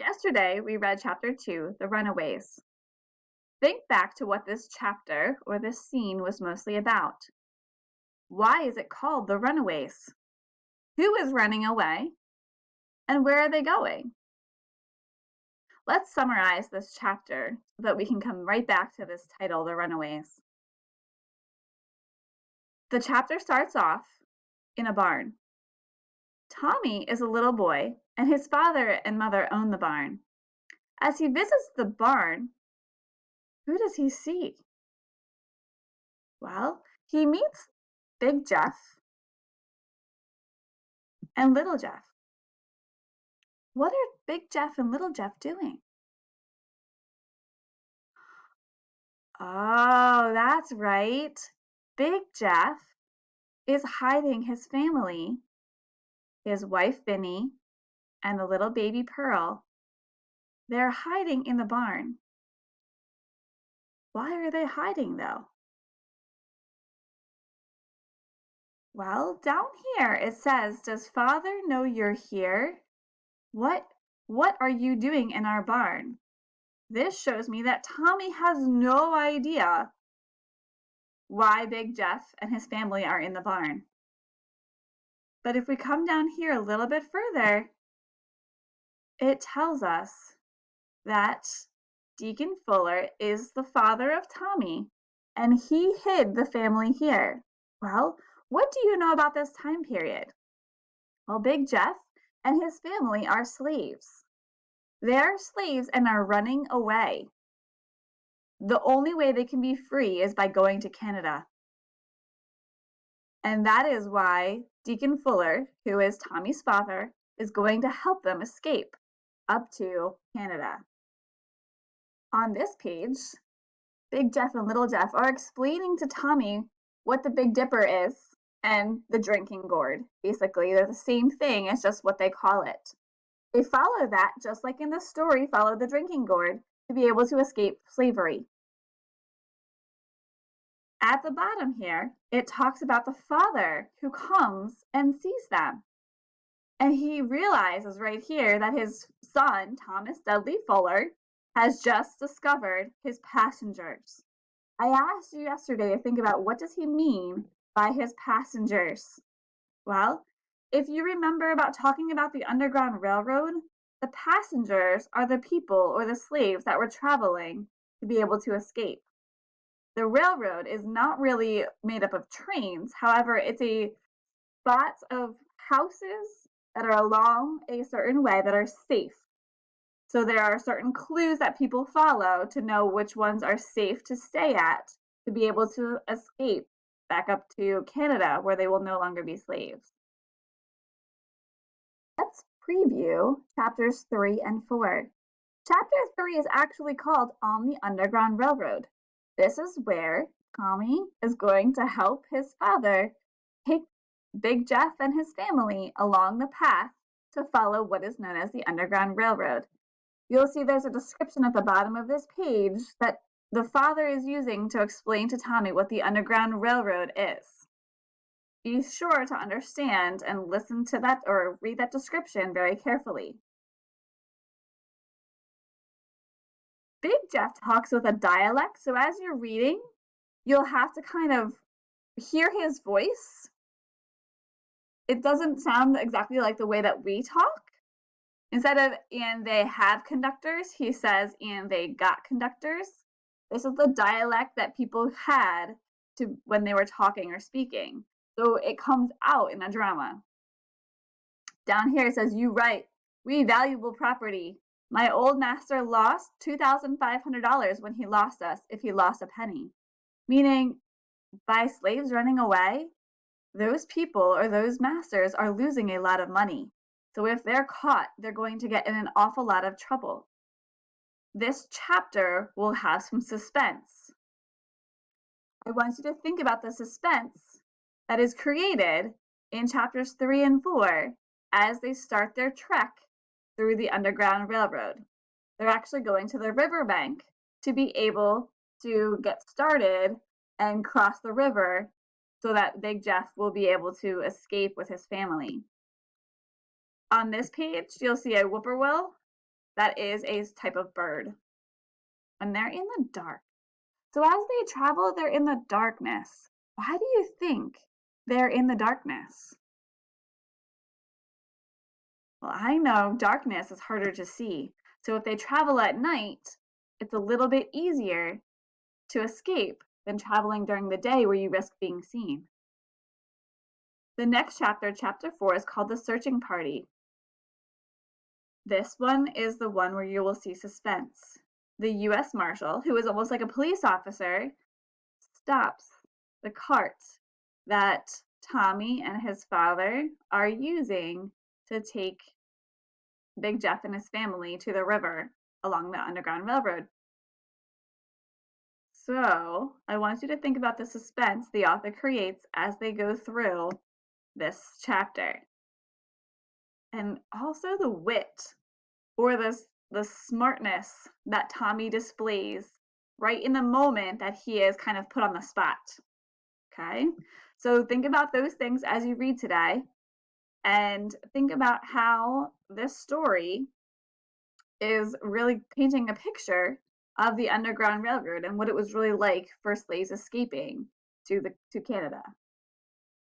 Yesterday, we read chapter 2, The Runaways. Think back to what this chapter or this scene was mostly about. Why is it called The Runaways? Who is running away? And where are they going? Let's summarize this chapter so that we can come right back to this title, The Runaways. The chapter starts off in a barn. Tommy is a little boy, and his father and mother own the barn. As he visits the barn, who does he see? Well, he meets Big Jeff and Little Jeff. What are Big Jeff and Little Jeff doing? Oh, that's right. Big Jeff is hiding his family, his wife Vinny, and the little baby Pearl. They're hiding in the barn. Why are they hiding, though? Well, down here it says, "Does Father know you're here? What are you doing in our barn?" This shows me that Tommy has no idea why Big Jeff and his family are in the barn. But if we come down here a little bit further, it tells us that Deacon Fuller is the father of Tommy, and he hid the family here. Well, what do you know about this time period? Well, Big Jeff and his family are slaves. They are slaves and are running away. The only way they can be free is by going to Canada. And that is why Deacon Fuller, who is Tommy's father, is going to help them escape up to Canada. On this page, Big Jeff and Little Jeff are explaining to Tommy what the Big Dipper is and the drinking gourd. Basically, they're the same thing, it's just what they call it. They follow that, just like in the story, follow the drinking gourd to be able to escape slavery. At the bottom here, it talks about the father who comes and sees them. And he realizes right here that his son, Thomas Dudley Fuller, has just discovered his passengers. I asked you yesterday to think about what does he mean by his passengers. Well, if you remember about talking about the Underground Railroad, the passengers are the people or the slaves that were traveling to be able to escape. The railroad is not really made up of trains. However, it's a spots of houses that are along a certain way that are safe. So there are certain clues that people follow to know which ones are safe to stay at to be able to escape back up to Canada where they will no longer be slaves. Let's preview chapters 3 and 4. Chapter 3 is actually called On the Underground Railroad. This is where Tommy is going to help his father take Big Jeff and his family along the path to follow what is known as the Underground Railroad. You'll see there's a description at the bottom of this page that the father is using to explain to Tommy what the Underground Railroad is. Be sure to understand and listen to that or read that description very carefully. Big Jeff talks with a dialect, so as you're reading, you'll have to kind of hear his voice. It doesn't sound exactly like the way that we talk. Instead of "and they have conductors," he says "and they got conductors." This is the dialect that people had to when they were talking or speaking. So it comes out in a drama. Down here it says, "You write, we valuable property. My old master lost $2,500 when he lost us, if he lost a penny." Meaning, by slaves running away, those people or those masters are losing a lot of money. So if they're caught, they're going to get in an awful lot of trouble. This chapter will have some suspense. I want you to think about the suspense that is created in chapters 3 and 4 as they start their trek through the Underground Railroad. They're actually going to the riverbank to be able to get started and cross the river so that Big Jeff will be able to escape with his family. On this page, you'll see a whippoorwill That is a type of bird. And they're in the dark. So as they travel, they're in the darkness. Why do you think they're in the darkness? Well, I know darkness is harder to see. So if they travel at night, it's a little bit easier to escape than traveling during the day where you risk being seen. The next chapter, chapter 4, is called The Searching Party. This one is the one where you will see Suspense. The U.S. Marshal, who is almost like a police officer, stops the cart that Tommy and his father are using to take Big Jeff and his family to the river along the Underground Railroad. So I want you to think about the suspense the author creates as they go through this chapter. And also the wit or the smartness that Tommy displays right in the moment that he is kind of put on the spot. Okay? So think about those things as you read today and think about how this story is really painting a picture of the Underground Railroad and what it was really like for slaves escaping to Canada.